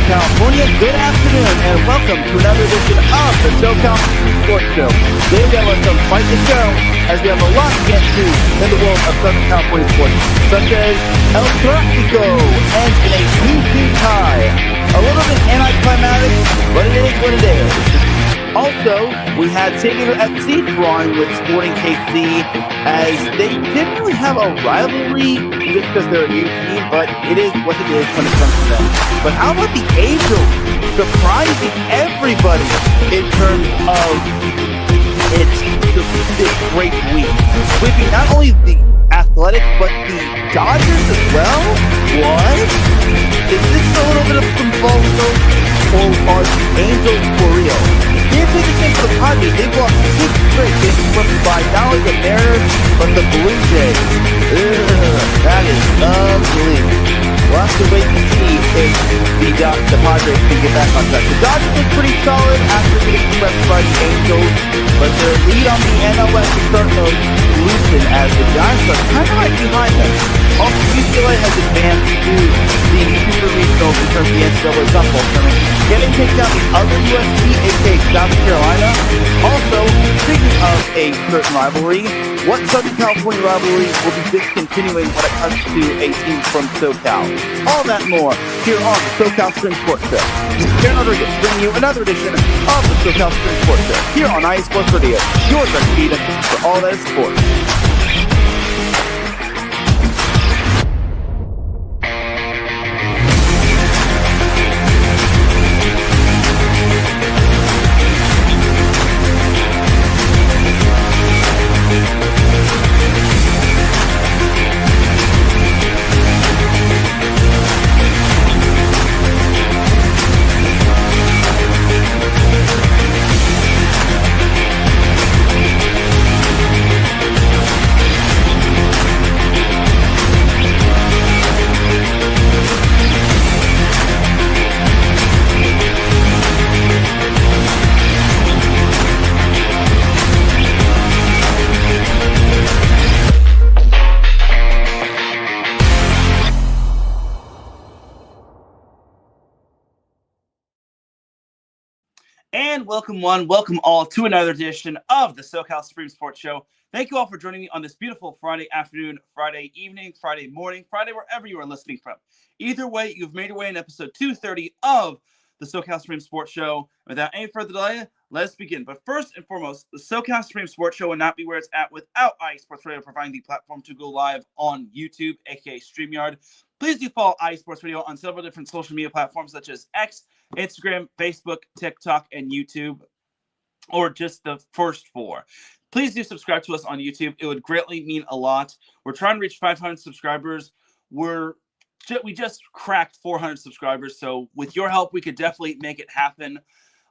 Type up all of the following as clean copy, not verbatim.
California. Good afternoon, and welcome to another edition of the SoCal Sports Show. Today we have quite the show, as we have a lot to get to in the world of Southern California sports, such as El Tráfico ends in a 2-2 tie. A little bit anticlimactic, but it is what it is. Also, we had San Diego FC drawing with Sporting KC, as they didn't really have a rivalry just because they're a new team, but it is what it is when it comes to them. But how about the Angels surprising everybody in terms of this great week? Sweeping not only the Athletics, but the Dodgers as well? What? Is this a little bit of some falso, or are the Angels for real? Can't say the same for the Padres. They've lost 6 straight, getting swept by not only the Mariners, but the Blue Jays. That is ugly. We'll have to wait and see if the Padres can get back on track. The Dodgers look pretty solid after getting swept by the Angels, but their lead on the NL West is starting to loosen as the Giants are kind of right behind them. Also, UCLA has advanced to the Super Regionals in terms of the NCAA softball tournament, getting kicked out the other USC, aka South Carolina. Also, speaking of a certain rivalry, what Southern California rivalry will be discontinuing when it comes to a team from SoCal? All that more here on the SoCal Spring Sports Show. This is Teran Rodriguez bringing you another edition of the SoCal Spring Sports Show here on IE Sports Radio, your direct feed for all that is sports. And welcome welcome all to another edition of the SoCal Spring Sports Show. Thank you all for joining me on this beautiful Friday afternoon, Friday evening, Friday morning, Friday wherever you are listening from. Either way, you've made your way in episode 230 of the SoCal Spring Sports Show. Without any further delay, let's begin. But first and foremost, the SoCal Spring Sports Show would not be where it's at without IE Sports Radio providing the platform to go live on YouTube, aka StreamYard. Please do follow IE Sports Radio on several different social media platforms such as X, Instagram, Facebook, TikTok, and YouTube, or just the first 4. Please do subscribe to us on YouTube. It would greatly mean a lot. We're trying to reach 500 subscribers. We just cracked 400 subscribers, so with your help, we could definitely make it happen.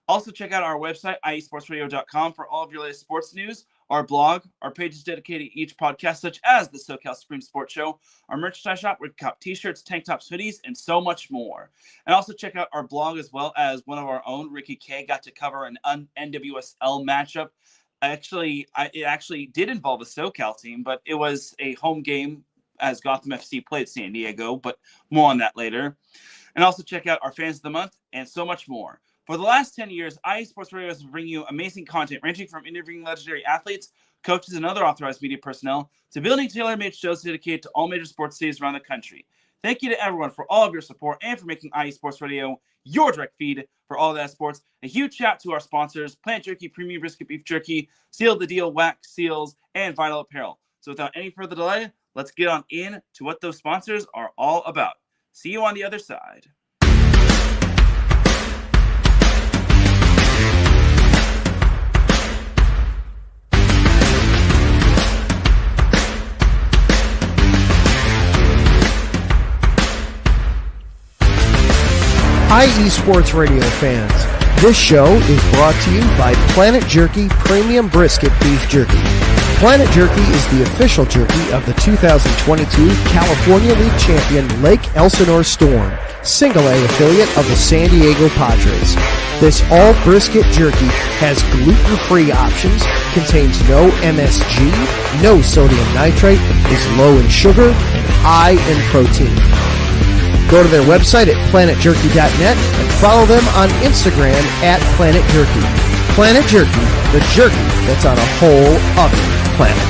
Also, check out our website, iesportsradio.com, for all of your latest sports news, our blog, our pages dedicated to each podcast, such as the SoCal Spring Sports Show, our merchandise shop, where you can cop t-shirts, tank tops, hoodies, and so much more. And also check out our blog, as well as one of our own, Ricky K, got to cover an NWSL matchup. It actually did involve a SoCal team, but it was a home game as Gotham FC played San Diego, but more on that later. And also check out our Fans of the Month and so much more. For the last 10 years, IE Sports Radio has been bringing you amazing content ranging from interviewing legendary athletes, coaches, and other authorized media personnel to building tailor-made shows dedicated to all major sports cities around the country. Thank you to everyone for all of your support and for making IE Sports Radio your direct feed for all that sports. A huge shout to our sponsors, Plant Jerky, Premium Brisket Beef Jerky, Seal the Deal, Wax Seals, and Vital Apparel. So without any further delay, let's get on in to what those sponsors are all about. See you on the other side. IE Sports Radio fans, this show is brought to you by Planet Jerky Premium Brisket Beef Jerky. Planet Jerky is the official jerky of the 2022 California League champion Lake Elsinore Storm, Single A affiliate of the San Diego Padres. This all brisket jerky has gluten-free options, contains no MSG, no sodium nitrate, is low in sugar, and high in protein. Go to their website at planetjerky.net and follow them on Instagram at Planet Jerky. Planet Jerky, the jerky that's on a whole other planet.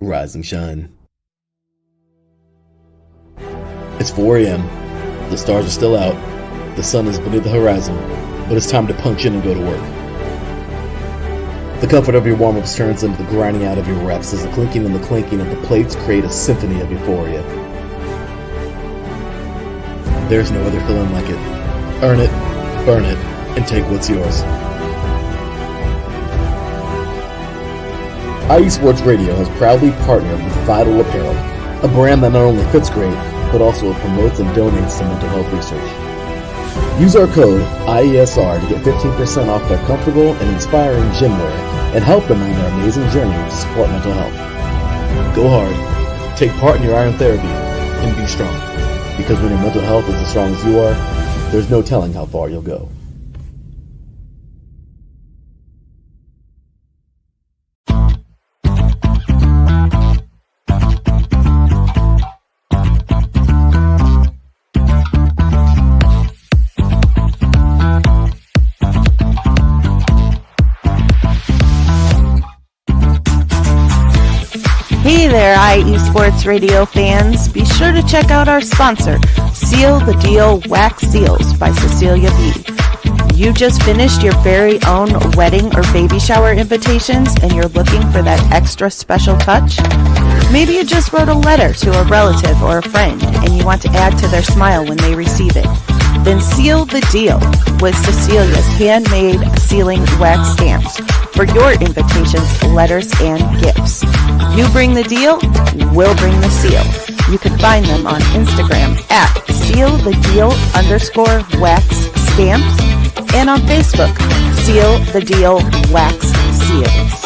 Rise and shine. It's 4 a.m. The stars are still out. The sun is beneath the horizon, but it's time to punch in and go to work. The comfort of your warm-ups turns into the grinding out of your reps as the clinking and the clanking of the plates create a symphony of euphoria. There's no other feeling like it. Earn it, burn it, and take what's yours. IE Sports Radio has proudly partnered with Vital Apparel, a brand that not only fits great, but also promotes and donates to mental health research. Use our code IESR to get 15% off their comfortable and inspiring gym wear and help them on their amazing journey to support mental health. Go hard, take part in your iron therapy, and be strong. Because when your mental health is as strong as you are, there's no telling how far you'll go. Hey there, IE Sports Radio fans. Be sure to check out our sponsor, Seal the Deal Wax Seals by Cecilia B. You just finished your very own wedding or baby shower invitations and you're looking for that extra special touch? Maybe you just wrote a letter to a relative or a friend and you want to add to their smile when they receive it. Then seal the deal with Cecilia's handmade sealing wax stamps for your invitations, letters, and gifts. You bring the deal, we'll bring the seal. You can find them on Instagram at sealthedeal_wax stamps and on Facebook, Seal the Deal Wax Seals.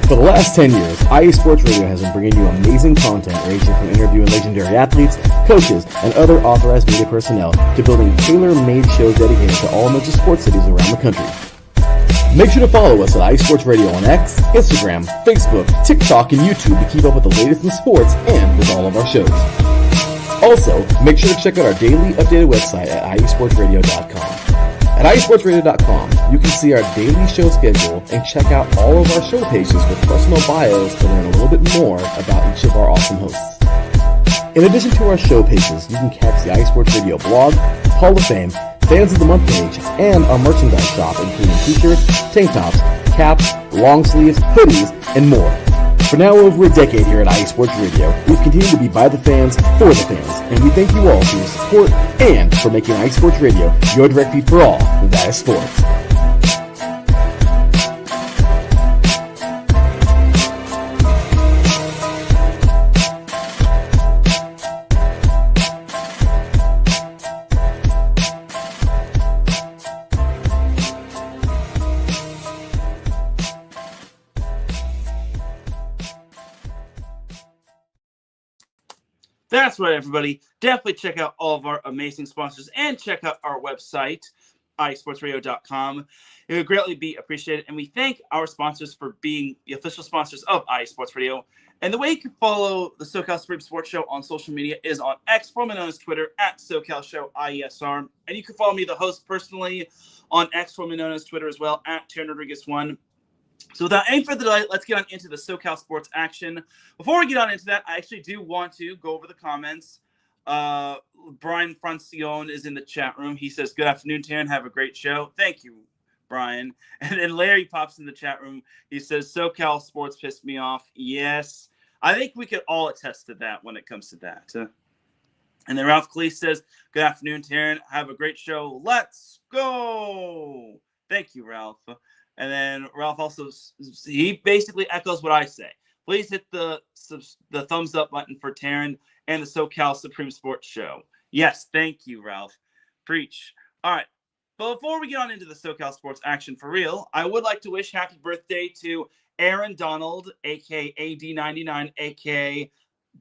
For the last 10 years, IE Sports Radio has been bringing you amazing content ranging from interviewing legendary athletes, coaches, and other authorized media personnel to building tailor-made shows dedicated to all major sports cities around the country. Make sure to follow us at IE Sports Radio on X, Instagram, Facebook, TikTok, and YouTube to keep up with the latest in sports and with all of our shows. Also, make sure to check out our daily updated website at iesportsradio.com. At iesportsradio.com, you can see our daily show schedule and check out all of our show pages with personal bios to learn a little bit more about each of our awesome hosts. In addition to our show pages, you can catch the IE Sports Radio blog, Hall of Fame, Fans of the Month page, and our merchandise shop including t-shirts, tank tops, caps, long sleeves, hoodies, and more. For now over a decade here at IE Sports Radio, we've continued to be by the fans, for the fans, and we thank you all for your support and for making IE Sports Radio your direct feed for all that is sports. That's right, everybody. Definitely check out all of our amazing sponsors and check out our website. iSportsRadio.com. It would greatly be appreciated. And we thank our sponsors for being the official sponsors of iSports Radio. And the way you can follow the SoCal Supreme Sports Show on social media is on X, formerly known as Twitter, at SoCal Show IESR. And you can follow me, the host, personally on X, formerly known as Twitter as well, at Teran Rodriguez 1. So without any further delay, let's get on into the SoCal sports action. Before we get on into that, I actually do want to go over the comments. Brian Francione is in the chat room. He says, "Good afternoon, Teran. Have a great show." Thank you, Brian. And then Larry pops in the chat room. He says, "SoCal sports pissed me off." Yes, I think we could all attest to that when it comes to that. And then Ralph Cleese says, "Good afternoon, Teran. Have a great show. Let's go." Thank you, Ralph. And then Ralph also, he basically echoes what I say. Please hit the thumbs up button for Teran and the SoCal Supreme Sports Show. Yes, thank you, Ralph. Preach. All right. But before we get on into the SoCal sports action for real, I would like to wish happy birthday to Aaron Donald, a.k.a. D99, a.k.a.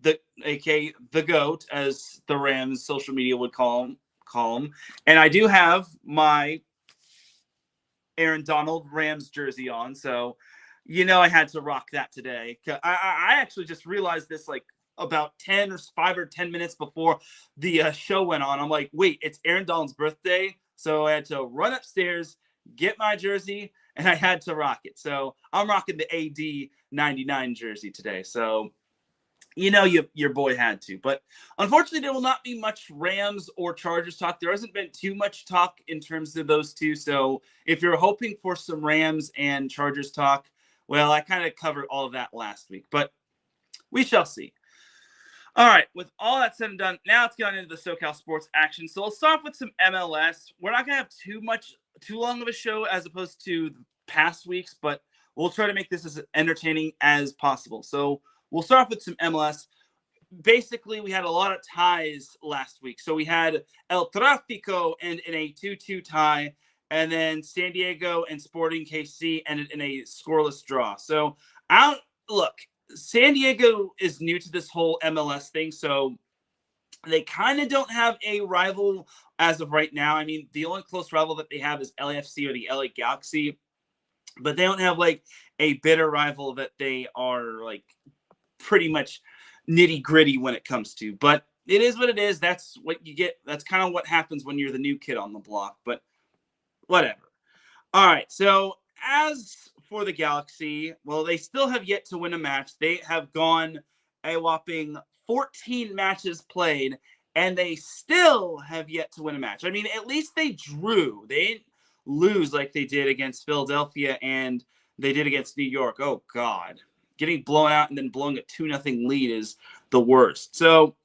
the GOAT, as the Rams social media would call him. And I do have my Aaron Donald Rams jersey on, so I had to rock that today. I actually just realized this like about 5 or 10 minutes before the show went on. I'm like, wait, it's Aaron Donald's birthday, so I had to run upstairs, get my jersey, and I had to rock it. So I'm rocking the AD 99 jersey today. So your boy had to. But unfortunately, there will not be much Rams or Chargers talk. There hasn't been too much talk in terms of those two. So if you're hoping for some Rams and Chargers talk, well, I kind of covered all of that last week. But we shall see. All right, with all that said and done, now let's get on into the SoCal sports action. So let's start with some MLS. We're not going to have too long of a show as opposed to past weeks, but we'll try to make this as entertaining as possible. So we'll start off with some MLS. Basically, we had a lot of ties last week. So we had El Tráfico end in a 2-2 tie, and then San Diego and Sporting KC ended in a scoreless draw. So San Diego is new to this whole MLS thing, so they kind of don't have a rival as of right now. I mean, the only close rival that they have is LAFC or the LA Galaxy, but they don't have like a bitter rival that they are like pretty much nitty gritty when it comes to. But it is what it is. That's what you get. That's kind of what happens when you're the new kid on the block, but whatever. All right, so as for the Galaxy, well, they still have yet to win a match. They have gone a whopping 14 matches played, and they still have yet to win a match. I mean, at least they drew. They didn't lose like they did against Philadelphia and they did against New York. Oh, God. Getting blown out and then blowing a 2-0 lead is the worst. So,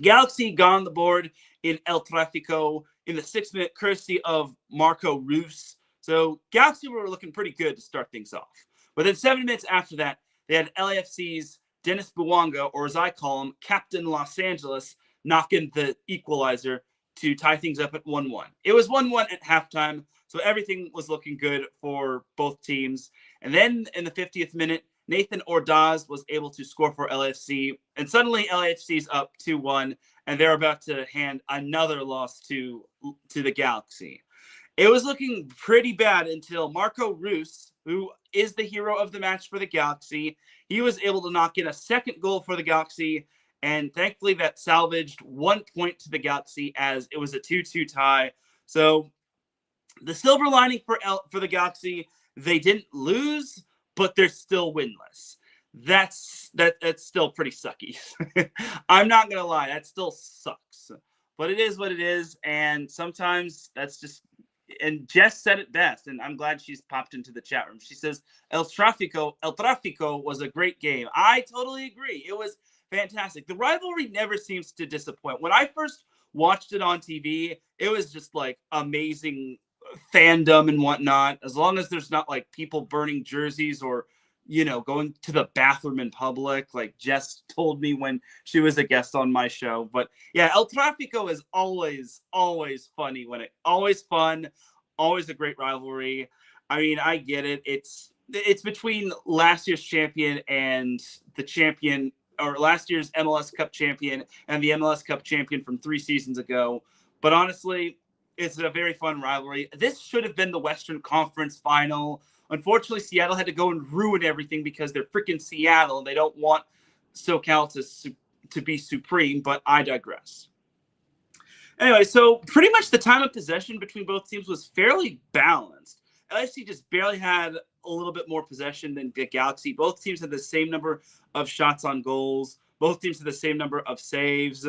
Galaxy got on the board in El Tráfico in the 6th minute, courtesy of Marco Reus. So Galaxy were looking pretty good to start things off. But then 7 minutes after that, they had LAFC's Dennis Bouanga, or as I call him, Captain Los Angeles, knocking the equalizer to tie things up at 1-1. It was 1-1 at halftime, so everything was looking good for both teams. And then in the 50th minute, Nathan Ordaz was able to score for LAFC, and suddenly LAFC's up 2-1, and they're about to hand another loss to the Galaxy. It was looking pretty bad until Marco Reus, who is the hero of the match for the Galaxy, he was able to knock in a second goal for the Galaxy, and thankfully that salvaged 1 point to the Galaxy as it was a 2-2 tie. So the silver lining for the Galaxy, they didn't lose, but they're still winless. That's still pretty sucky. I'm not gonna lie, that still sucks. But it is what it is, and sometimes that's just. And Jess said it best, and I'm glad she's popped into the chat room. She says, El Tráfico was a great game. I totally agree. It was fantastic. The rivalry never seems to disappoint. When I first watched it on TV, it was just like amazing fandom and whatnot. As long as there's not like people burning jerseys or, going to the bathroom in public, like Jess told me when she was a guest on my show. But yeah, El Tráfico is always funny always fun, always a great rivalry. I mean, I get it. It's between last year's champion and the champion, or last year's MLS Cup champion and the MLS Cup champion from 3 seasons ago. But honestly, It's a very fun rivalry. This should have been the Western Conference final. Unfortunately, Seattle had to go and ruin everything because they're freaking Seattle and they don't want SoCal to be supreme, but I digress. Anyway, so pretty much the time of possession between both teams was fairly balanced. LAFC just barely had a little bit more possession than the Galaxy. Both teams had the same number of shots on goals. Both teams had the same number of saves.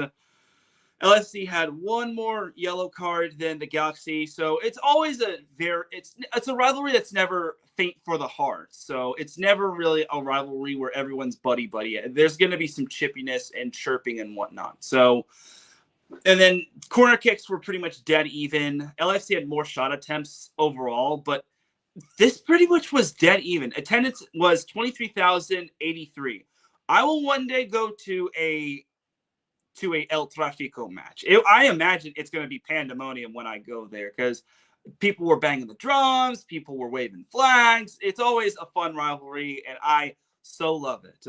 LFC had one more yellow card than the Galaxy, so it's always it's a rivalry that's never faint for the heart. So it's never really a rivalry where everyone's buddy. There's going to be some chippiness and chirping and whatnot. So, and then corner kicks were pretty much dead even. LFC had more shot attempts overall, but this pretty much was dead even. Attendance was 23,083. I will one day go to a El Tráfico match. I imagine it's going to be pandemonium when I go there because people were banging the drums, people were waving flags. It's always a fun rivalry, and I so love it.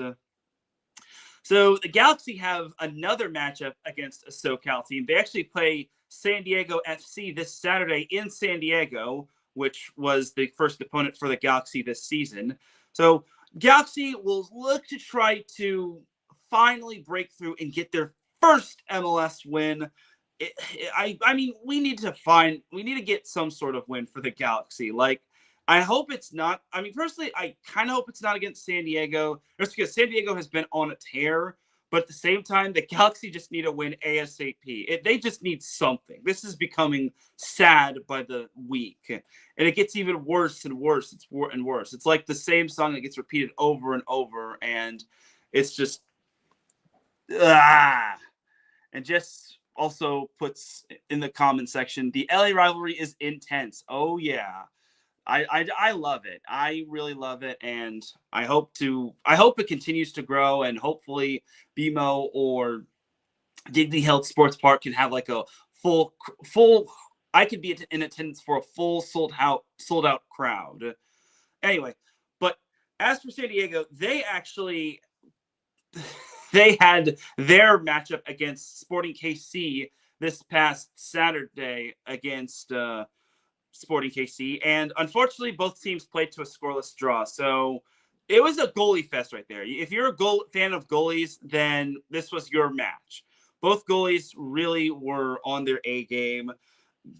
So the Galaxy have another matchup against a SoCal team. They actually play San Diego FC this Saturday in San Diego, which was the first opponent for the Galaxy this season. So Galaxy will look to try to finally break through and get their first MLS win. I mean, we need to get some sort of win for the Galaxy. Like, I hope it's not. I mean, personally, I kind of hope it's not against San Diego, just because San Diego has been on a tear. But at the same time, the Galaxy just need a win ASAP. They just need something. This is becoming sad by the week, and it gets even worse and worse. It's worse. It's like the same song that gets repeated over and over, and it's just And Jess also puts in the comment section, the LA rivalry is intense. Oh yeah. I love it. I really love it. And I hope it continues to grow, and hopefully BMO or Dignity Health Sports Park can have like a full, I could be in attendance for a full sold out crowd. Anyway, but as for San Diego, they had their matchup against Sporting KC this past Saturday against Sporting KC. And unfortunately, both teams played to a scoreless draw. So it was a goalie fest right there. If you're a fan of goalies, then this was your match. Both goalies really were on their A game.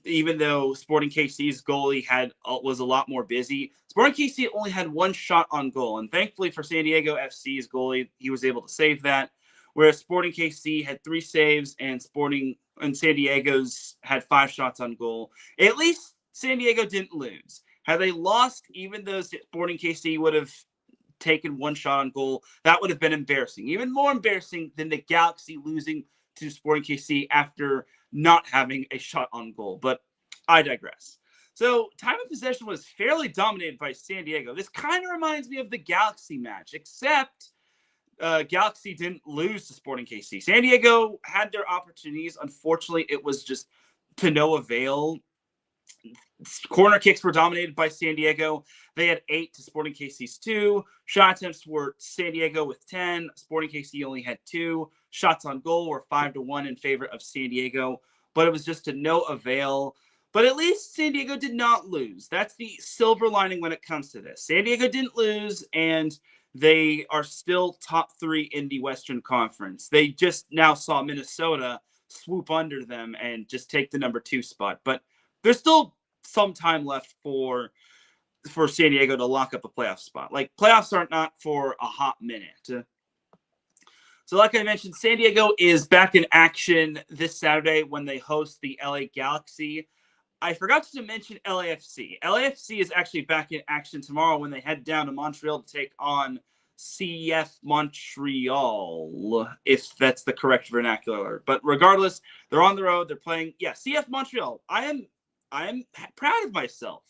Even though Sporting KC's goalie was a lot more busy, Sporting KC only had one shot on goal, and thankfully for San Diego FC's goalie, he was able to save that. Whereas Sporting KC had 3 saves, and San Diego's had 5 shots on goal. At least San Diego didn't lose. Had they lost, even though Sporting KC would have taken 1 shot on goal, that would have been embarrassing. Even more embarrassing than the Galaxy losing to Sporting KC after not having a shot on goal. But I digress. So time of possession was fairly dominated by San Diego. This kind of reminds me of the Galaxy match, except Galaxy didn't lose to Sporting KC. San Diego had their opportunities. Unfortunately, it was just to no avail. Corner kicks were dominated by San Diego. They had 8 to Sporting KC's 2. Shot attempts were San Diego with 10. Sporting KC only had 2. Shots on goal were 5-1 in favor of San Diego, but it was just to no avail. But at least San Diego did not lose. That's the silver lining when it comes to this. San Diego didn't lose, and they are still top 3 in the Western Conference. They just now saw Minnesota swoop under them and just take the number 2 spot. But there's still some time left for San Diego to lock up a playoff spot. Like, playoffs aren't not for a hot minute. So like I mentioned, San Diego is back in action this Saturday when they host the LA Galaxy. I forgot to mention LAFC. LAFC is actually back in action tomorrow when they head down to Montreal to take on CF Montreal, if that's the correct vernacular. But regardless, they're on the road. They're playing, CF Montreal. I am proud of myself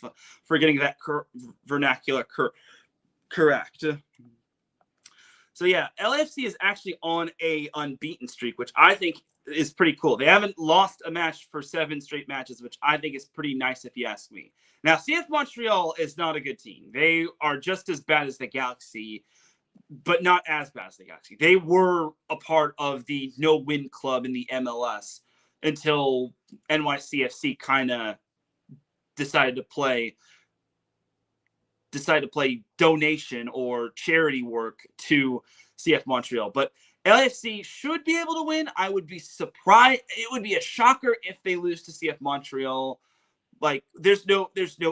for getting that vernacular correct. So LAFC is actually on a unbeaten streak, which I think is pretty cool. They haven't lost a match for 7 straight matches, which I think is pretty nice if you ask me. Now, CF Montreal is not a good team. They are just as bad as the Galaxy, but not as bad as the Galaxy. They were a part of the no-win club in the MLS until NYCFC kind of decided to play donation or charity work to CF Montreal. But LAFC should be able to win. I would be surprised. It would be a shocker if they lose to CF Montreal. Like, there's no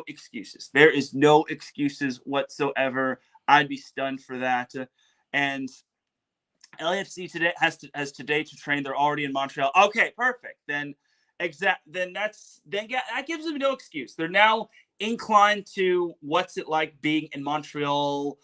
excuses. There is no excuses whatsoever. I'd be stunned for that. And LAFC today has today to train. They're already in Montreal. Okay, perfect. Then that gives them no excuse. They're now inclined to what's it like being in Montreal.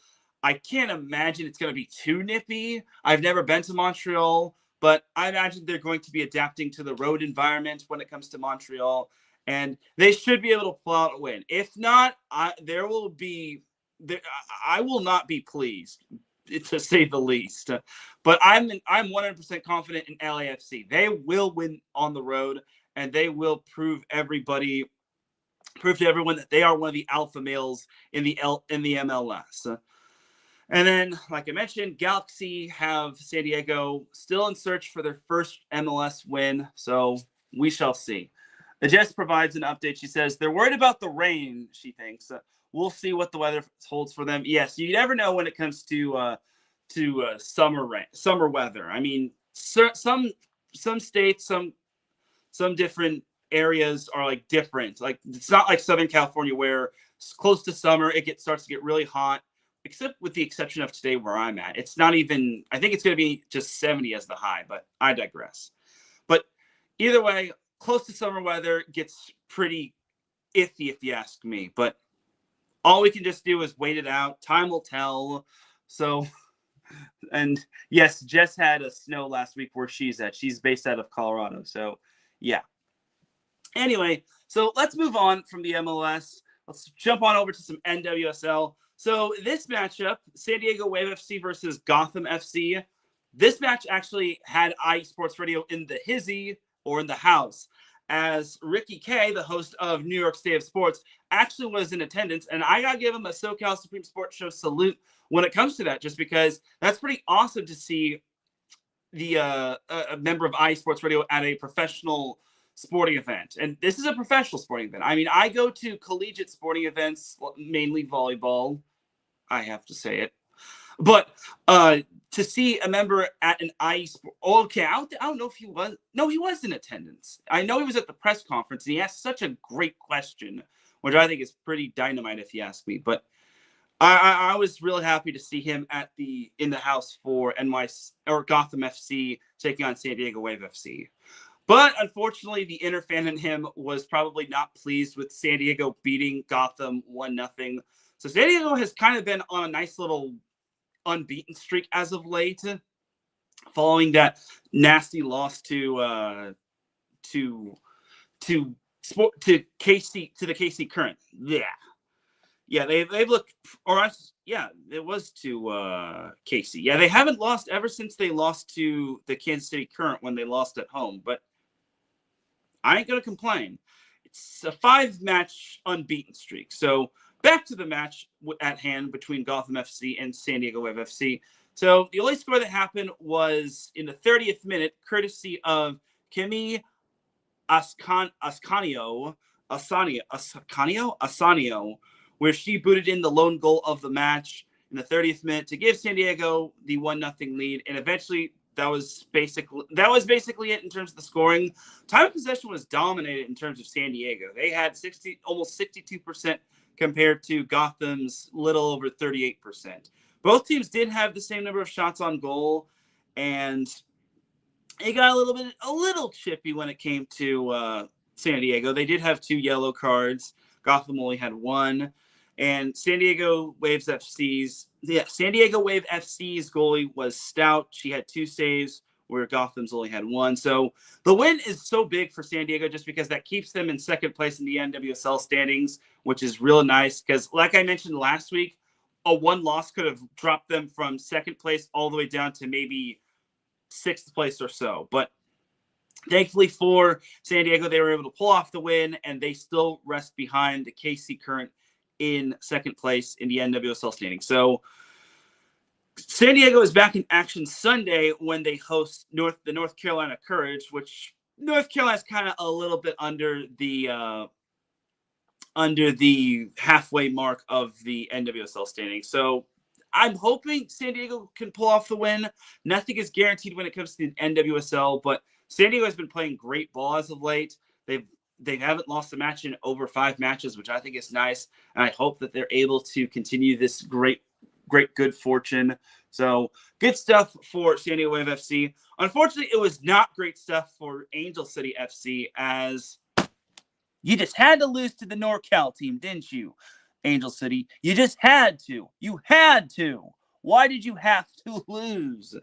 I can't imagine it's going to be too nippy. I've never been to Montreal, but I imagine they're going to be adapting to the road environment when it comes to Montreal, and they should be able to pull out a win. If not, I will not be pleased, to say the least. But I'm 100% confident in LAFC. They will win on the road, and they will prove to everyone that they are one of the alpha males in the MLS. And then, like I mentioned, Galaxy have San Diego still in search for their first MLS win, so we shall see. The Jess provides an update. She says they're worried about the rain, she thinks. We'll see what the weather holds for them. Yes, you never know when it comes to summer weather. I mean, some states, some different areas are like different. Like, it's not like Southern California where it's close to summer, starts to get really hot. Except with the exception of today where I'm at. It's not even, I think it's going to be just 70 as the high, but I digress. But either way, close to summer weather gets pretty iffy if you ask me. But all we can just do is wait it out. Time will tell. So, and yes, Jess had a snow last week where she's at. She's based out of Colorado. So, yeah. Anyway, so let's move on from the MLS. Let's jump on over to some NWSL. So this matchup, San Diego Wave FC versus Gotham FC, this match actually had IE Sports Radio in the hizzy, or in the house, as Ricky K, the host of New York State of Sports, actually was in attendance. And I got to give him a SoCal Supreme Sports Show salute when it comes to that, just because that's pretty awesome to see a member of IE Sports Radio at a professional sporting event. And this is a professional sporting event. I mean, I go to collegiate sporting events, mainly volleyball. I have to say it. But to see a member at an IE Sport, okay, I don't know if he was. No, he was in attendance. I know he was at the press conference, and he asked such a great question, which I think is pretty dynamite if you ask me. But I was really happy to see him in the house for Gotham FC taking on San Diego Wave FC. But unfortunately, the inner fan in him was probably not pleased with San Diego beating Gotham 1-0. So San Diego has kind of been on a nice little unbeaten streak as of late, following that nasty loss to the KC Current. They've looked, it was to KC. Yeah, they haven't lost ever since they lost to the Kansas City Current when they lost at home. But I ain't gonna complain. It's a 5-match unbeaten streak. So back to the match at hand between Gotham FC and San Diego Wave FC. So the only score that happened was in the 30th minute, courtesy of Kimi Ascanio, where she booted in the lone goal of the match in the 30th minute to give San Diego the 1-0 lead. And eventually that was basically it in terms of the scoring. Time of possession was dominated in terms of San Diego. They had almost 62% compared to Gotham's little over 38%. Both teams did have the same number of shots on goal, and it got a little chippy when it came to San Diego. They did have 2 yellow cards. Gotham only had 1. And San Diego Wave FC's goalie was stout. She had 2 saves, where Gotham's only had 1. So the win is so big for San Diego just because that keeps them in second place in the NWSL standings, which is real nice because, like I mentioned last week, a 1 loss could have dropped them from second place all the way down to maybe 6th place or so. But thankfully for San Diego, they were able to pull off the win, and they still rest behind the KC Current in second place in the NWSL standings. So San Diego is back in action Sunday when they host the North Carolina Courage, which North Carolina's kind of a little bit under the halfway mark of the NWSL standing. So I'm hoping San Diego can pull off the win. Nothing is guaranteed when it comes to the NWSL, but San Diego has been playing great ball as of late. They haven't lost a match in over 5 matches, which I think is nice. And I hope that they're able to continue this great good fortune. So good stuff for San Diego Wave FC. Unfortunately, it was not great stuff for Angel City FC, as you just had to lose to the NorCal team, didn't you, Angel City? You just had to. You had to. Why did you have to lose?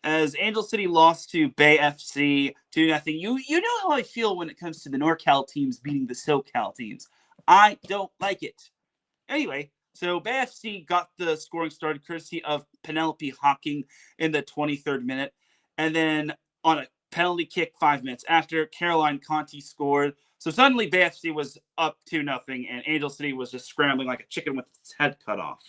As Angel City lost to Bay FC 2-0. You know how I feel when it comes to the NorCal teams beating the SoCal teams. I don't like it. Anyway, so Bay FC got the scoring started courtesy of Penelope Hawking in the 23rd minute. And then on a penalty kick 5 minutes after, Caroline Conti scored. So suddenly Bay FC was up 2-0, and Angel City was just scrambling like a chicken with its head cut off.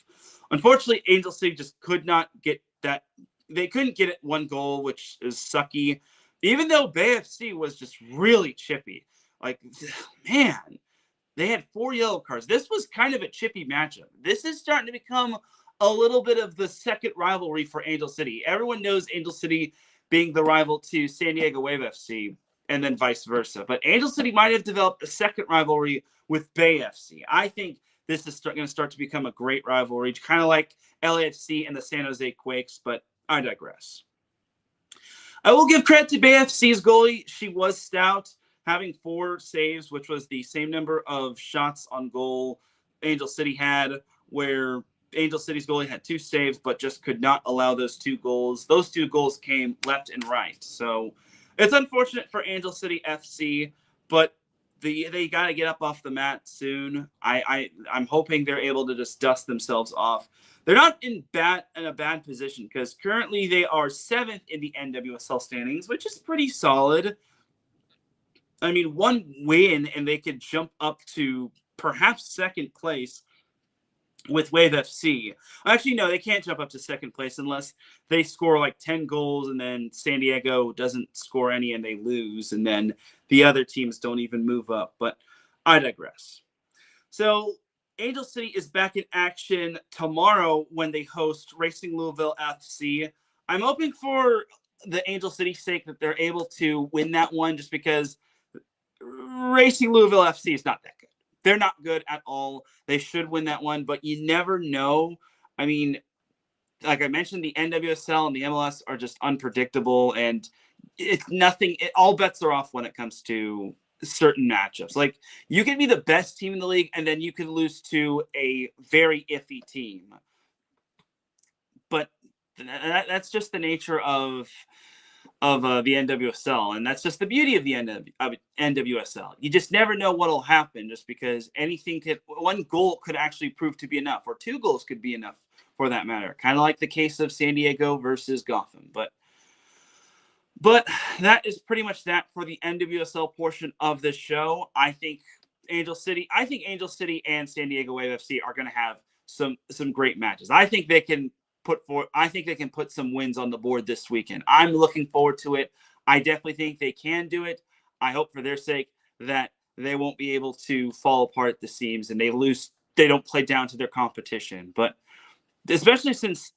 Unfortunately, Angel City just could not get that. They couldn't get it 1 goal, which is sucky. Even though Bay FC was just really chippy. Like, man, they had 4 yellow cards. This was kind of a chippy matchup. This is starting to become a little bit of the second rivalry for Angel City. Everyone knows Angel City being the rival to San Diego Wave FC, and then vice versa. But Angel City might have developed a second rivalry with Bay FC. I think this is going to start to become a great rivalry, kind of like LAFC and the San Jose Quakes, but I digress. I will give credit to Bay FC's goalie. She was stout, having 4 saves, which was the same number of shots on goal Angel City had, where Angel City's goalie had 2 saves, but just could not allow those 2 goals. Those 2 goals came left and right. So it's unfortunate for Angel City FC, but they got to get up off the mat soon. I'm hoping they're able to just dust themselves off. They're not in a bad position, because currently they are 7th in the NWSL standings, which is pretty solid. I mean, 1 win and they could jump up to perhaps 2nd place with Wave FC. Actually, no, they can't jump up to 2nd place unless they score like 10 goals and then San Diego doesn't score any and they lose, and then the other teams don't even move up. But I digress. So Angel City is back in action tomorrow when they host Racing Louisville FC. I'm hoping for the Angel City's sake that they're able to win that one, just because Racing Louisville FC is not that good. They're not good at all. They should win that one, but you never know. I mean, like I mentioned, the NWSL and the MLS are just unpredictable, and it's nothing. All bets are off when it comes to certain matchups. Like, you can be the best team in the league, and then you can lose to a very iffy team. But that's just the nature of the NWSL, and that's just the beauty of the NWSL. You just never know what'll happen, just because one goal could actually prove to be enough, or 2 goals could be enough for that matter. Kind of like the case of San Diego versus Gotham. But that is pretty much that for the NWSL portion of the show. I think Angel City and San Diego Wave FC are going to have some great matches. I think they can put some wins on the board this weekend. I'm looking forward to it. I definitely think they can do it. I hope for their sake that they won't be able to fall apart at the seams and they don't play down to their competition. But especially since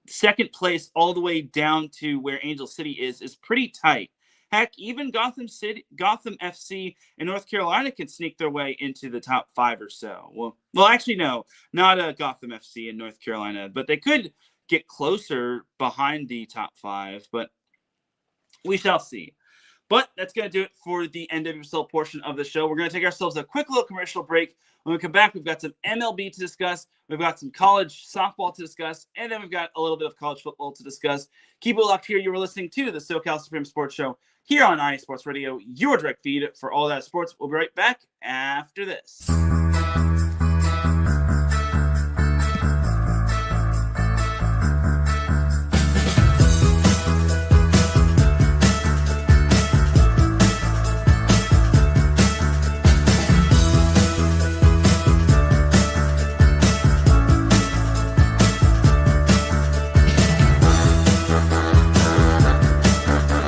2nd place all the way down to where Angel City is pretty tight. Heck, even Gotham FC in North Carolina can sneak their way into the top 5 or so. Well, actually, no, not Gotham FC in North Carolina, but they could get closer behind the top 5, but we shall see. But that's going to do it for the NWSL portion of the show. We're going to take ourselves a quick little commercial break. When we come back, we've got some MLB to discuss. We've got some college softball to discuss. And then we've got a little bit of college football to discuss. Keep it locked here. You were listening to the SoCal Supreme Sports Show here on IA Sports Radio, your direct feed for all that sports. We'll be right back after this.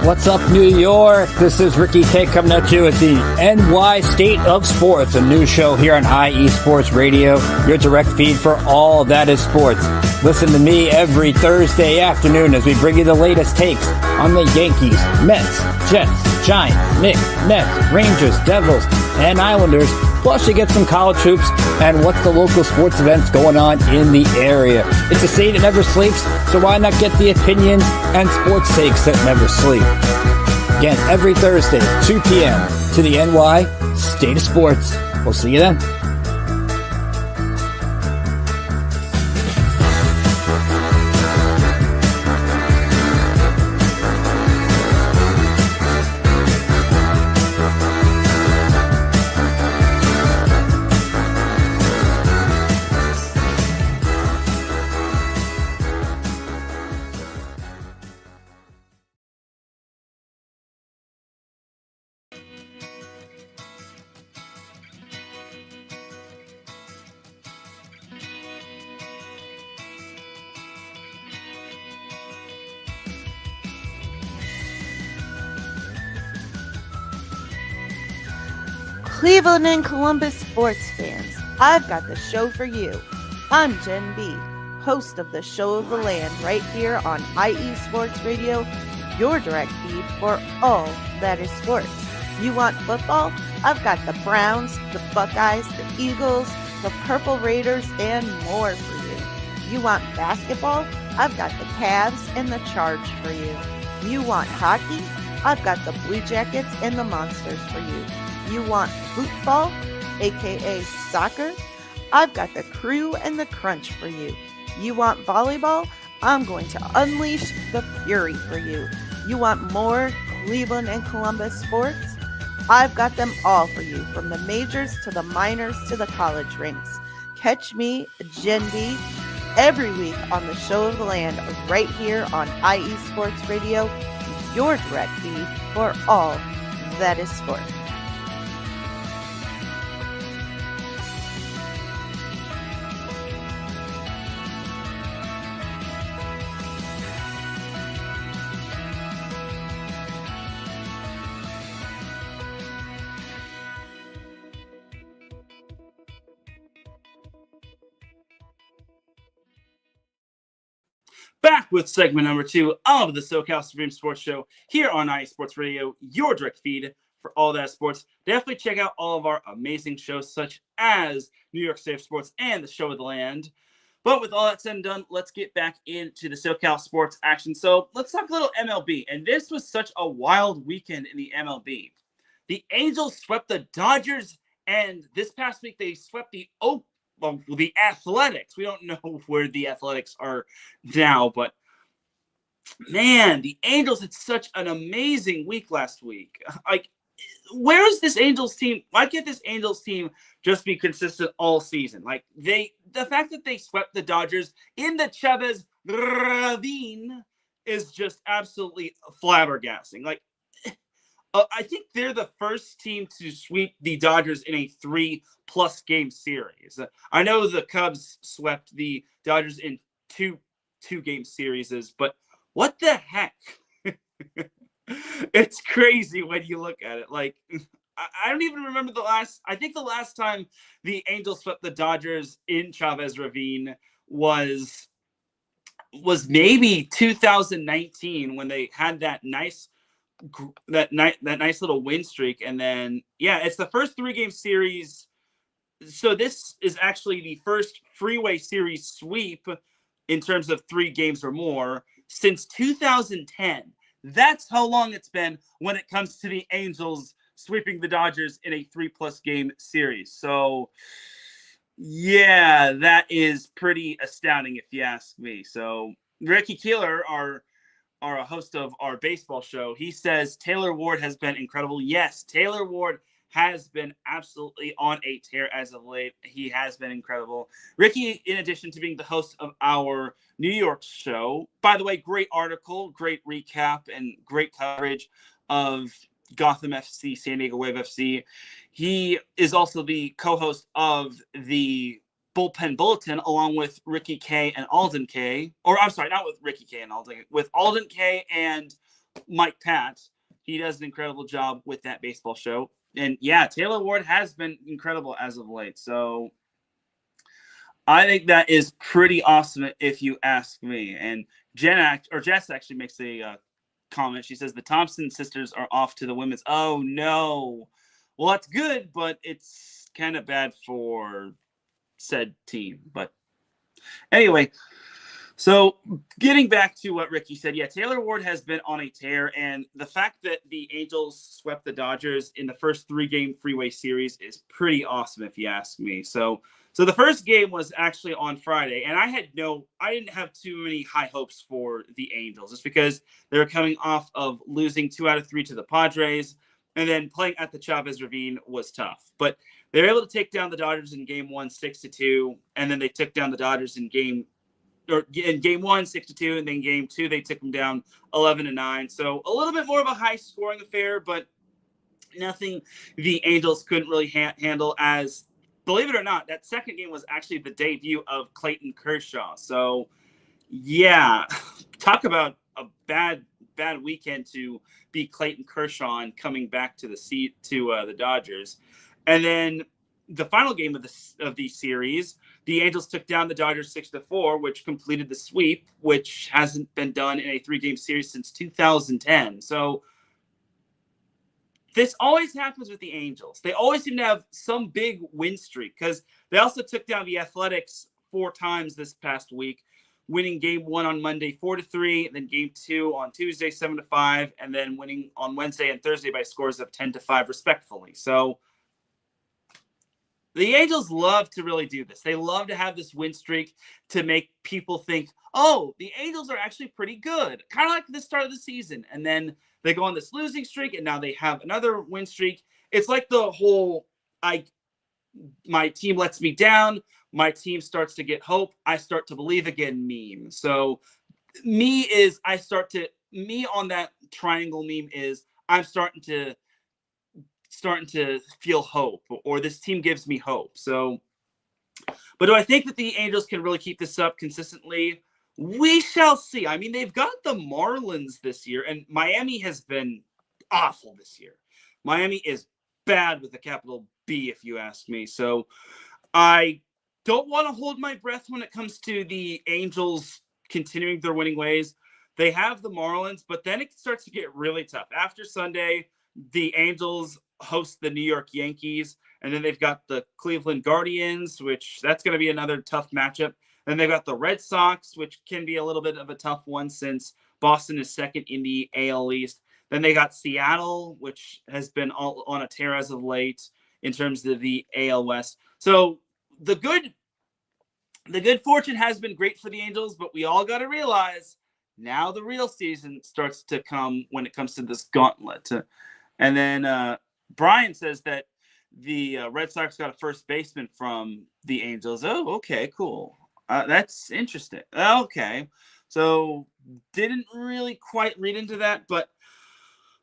What's up, New York? This is Ricky K coming at you with the NY State of Sports, a new show here on IE Sports Radio, your direct feed for all that is sports. Listen to me every Thursday afternoon as we bring you the latest takes on the Yankees, Mets, Jets, Giants, Knicks, Nets, Rangers, Devils, and Islanders. Plus, you get some college hoops and what's the local sports events going on in the area. It's a state that never sleeps, so why not get the opinions and sports takes that never sleep? Again, every Thursday, 2 p.m. to the NY State of Sports. We'll see you then. Cleveland and Columbus sports fans, I've got the show for you. I'm Jen B, host of the Show of the Land right here on IE Sports Radio, your direct feed for all that is sports. You want football? I've got the Browns, the Buckeyes, the Eagles, the Purple Raiders, and more for you. You want basketball? I've got the Cavs and the Charge for you. You want hockey? I've got the Blue Jackets and the Monsters for you. You want football, aka soccer? I've got the Crew and the Crunch for you. You want volleyball? I'm going to unleash the fury for you. You want more Cleveland and Columbus sports? I've got them all for you, from the majors to the minors to the college rinks. Catch me, Jen B, every week on the Show of the Land right here on IE Sports Radio, your direct feed for all that is sport. Back with segment number 2 of the SoCal Supreme Sports Show here on IE Sports Radio, your direct feed for all that sports. Definitely check out all of our amazing shows such as New York State of Sports and the Show of the Land. But with all that said and done, let's get back into the SoCal sports action. So let's talk a little MLB. And this was such a wild weekend in the MLB. The Angels swept the Dodgers, and this past week they swept the Athletics. We don't know where the Athletics are now, but man, the Angels had such an amazing week last week. Like, where is this Angels team? Why can't this Angels team just be consistent all season? Like, the fact that they swept the Dodgers in the Chavez Ravine is just absolutely flabbergasting. Like, I think they're the first team to sweep the Dodgers in a 3+ game series. I know the Cubs swept the Dodgers in two game series, but what the heck? It's crazy when you look at it. Like, I don't even remember I think the last time the Angels swept the Dodgers in Chavez Ravine was maybe 2019 when they had that nice little win streak. And then, yeah, it's the first 3-game series. So this is actually the first freeway series sweep in terms of 3 games or more since 2010. That's how long it's been when it comes to the Angels sweeping the Dodgers in a 3+ game series. So yeah, that is pretty astounding if you ask me. So Ricky Keeler, our host of our baseball show, he says Taylor Ward has been incredible. Yes, Taylor Ward has been absolutely on a tear as of late. He has been incredible. Ricky, in addition to being the host of our New York show, by the way, great article, great recap, and great coverage of Gotham FC, San Diego Wave FC. He is also the co-host of the Bullpen Bulletin, along with Ricky K and Alden K. Or I'm sorry, not with Ricky K and Alden, with Alden K and Mike Pat. He does an incredible job with that baseball show. And yeah, Taylor Ward has been incredible as of late. So I think that is pretty awesome if you ask me. And Jess actually makes a comment. She says the Thompson sisters are off to the women's. Oh no. Well, that's good, but it's kind of bad for said team. But anyway, so getting back to what Ricky said, yeah, Taylor Ward has been on a tear, and the fact that the Angels swept the Dodgers in the first 3-game freeway series is pretty awesome, if you ask me. So the first game was actually on Friday, and I didn't have too many high hopes for the Angels, just because they were coming off of losing 2 out of 3 to the Padres, and then playing at the Chavez Ravine was tough. But they were able to take down the Dodgers in Game 1, 6-2, and then they took down the Dodgers in Game 1, 6-2, and then Game 2 they took them down 11-9. So a little bit more of a high-scoring affair, but nothing the Angels couldn't really handle. As believe it or not, that second game was actually the debut of Clayton Kershaw. So yeah, talk about a bad weekend to be Clayton Kershaw and coming back to the Dodgers. And then the final game of the series, the Angels took down the Dodgers 6-4, which completed the sweep, which hasn't been done in a 3-game series since 2010. So this always happens with the Angels. They always seem to have some big win streak, because they also took down the Athletics 4 times this past week, winning Game 1 on Monday 4-3, then Game 2 on Tuesday 7-5, and then winning on Wednesday and Thursday by scores of 10-5 respectively. So the Angels love to really do this. They love to have this win streak to make people think, oh, the Angels are actually pretty good, kind of like the start of the season. And then they go on this losing streak, and now they have another win streak. It's like the whole, my team lets me down, my team starts to get hope, I start to believe again meme. So me on that triangle meme is I'm starting to feel hope, or this team gives me hope. So, but do I think that the Angels can really keep this up consistently? We shall see. I mean, they've got the Marlins this year, and Miami has been awful this year. Miami is bad with a capital B, if you ask me. So I don't want to hold my breath when it comes to the Angels continuing their winning ways. They have the Marlins, but then it starts to get really tough. After Sunday, the Angels host the New York Yankees, and then they've got the Cleveland Guardians, which that's going to be another tough matchup. Then they've got the Red Sox, which can be a little bit of a tough one since Boston is second in the AL East. Then they got Seattle, which has been all on a tear as of late in terms of the AL West. So the good fortune has been great for the Angels, but we all got to realize now the real season starts to come when it comes to this gauntlet. And then Brian says that the Red Sox got a first baseman from the Angels. Oh, okay, cool. That's interesting. Okay. So didn't really quite read into that, but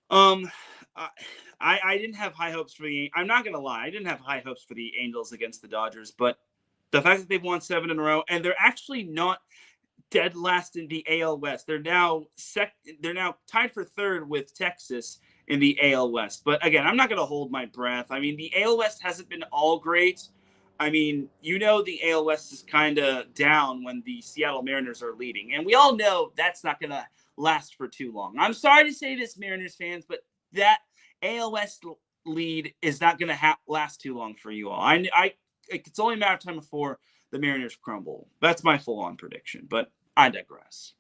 I didn't have high hopes for I'm not going to lie. I didn't have high hopes for the Angels against the Dodgers, but the fact that they've won 7 in a row, and they're actually not dead last in the AL West. They're now tied for 3rd with Texas in the AL West. But again, I'm not going to hold my breath. I mean, the AL West hasn't been all great. I mean, the AL West is kind of down when the Seattle Mariners are leading. And we all know that's not going to last for too long. I'm sorry to say this, Mariners fans, but that AL West lead is not going to last too long for you all. It's only a matter of time before the Mariners crumble. That's my full-on prediction, but I digress.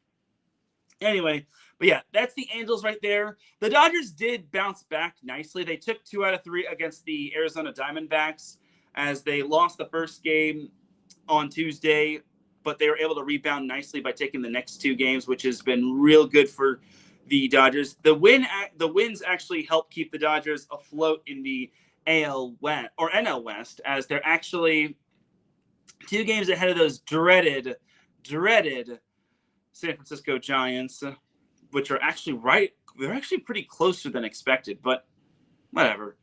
Anyway, but yeah, that's the Angels right there. The Dodgers did bounce back nicely. They took 2 out of 3 against the Arizona Diamondbacks, as they lost the first game on Tuesday, but they were able to rebound nicely by taking the next 2 games, which has been real good for the Dodgers. The wins actually helped keep the Dodgers afloat in the AL West or NL West, as they're actually 2 games ahead of those dreaded San Francisco Giants, which are actually they're actually pretty closer than expected, but whatever.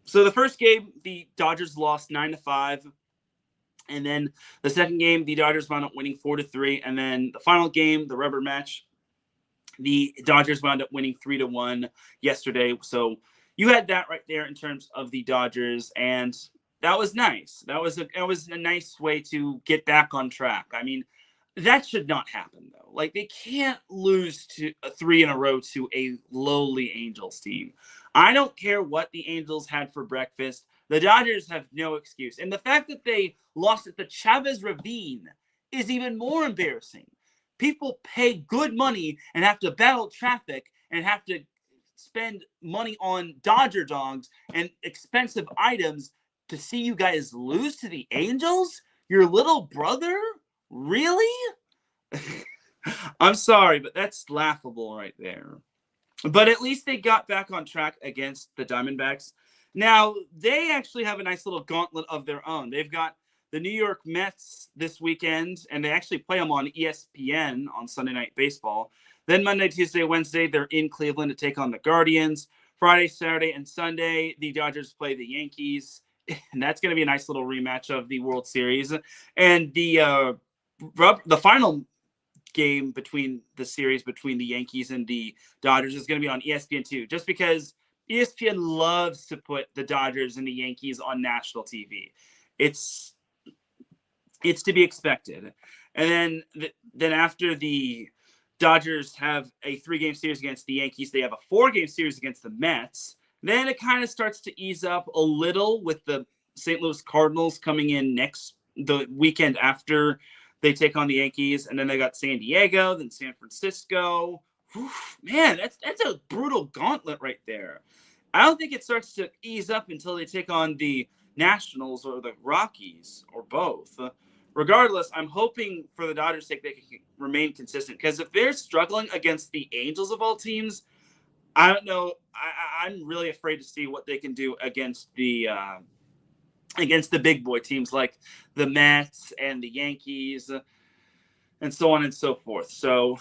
So the first game, the Dodgers lost 9-5. And then the second game, the Dodgers wound up winning 4-3. And then the final game, the rubber match, The Dodgers wound up winning 3-1 yesterday. So you had that right there in terms of the Dodgers, and that was nice. That was a nice way to get back on track. I mean, that should not happen though. Like, they can't lose to 3 in a row to a lowly Angels team. I don't care what the Angels had for breakfast. The Dodgers have no excuse. And the fact that they lost at the Chavez Ravine is even more embarrassing. People pay good money and have to battle traffic and have to spend money on Dodger dogs and expensive items to see you guys lose to the Angels? Your little brother? Really? I'm sorry, but that's laughable right there. But at least they got back on track against the Diamondbacks. Now, they actually have a nice little gauntlet of their own. They've got the New York Mets this weekend, and they actually play them on ESPN on Sunday Night Baseball. Then Monday, Tuesday, Wednesday, they're in Cleveland to take on the Guardians. Friday, Saturday, and Sunday, the Dodgers play the Yankees, and that's going to be a nice little rematch of the World Series. And the final game between the series between the Yankees and the Dodgers is going to be on ESPN2, just because ESPN loves to put the Dodgers and the Yankees on national TV. It's to be expected. And then after the Dodgers have a 3-game series against the Yankees, they have a 4-game series against the Mets. Then it kind of starts to ease up a little with the St. Louis Cardinals coming in the weekend after they take on the Yankees. And then they got San Diego, then San Francisco. Whew, man, that's a brutal gauntlet right there. I don't think it starts to ease up until they take on the Nationals or the Rockies or both. Regardless, I'm hoping for the Dodgers' sake they can remain consistent, because if they're struggling against the Angels of all teams, I don't know. I'm really afraid to see what they can do against the big boy teams like the Mets and the Yankees and so on and so forth. So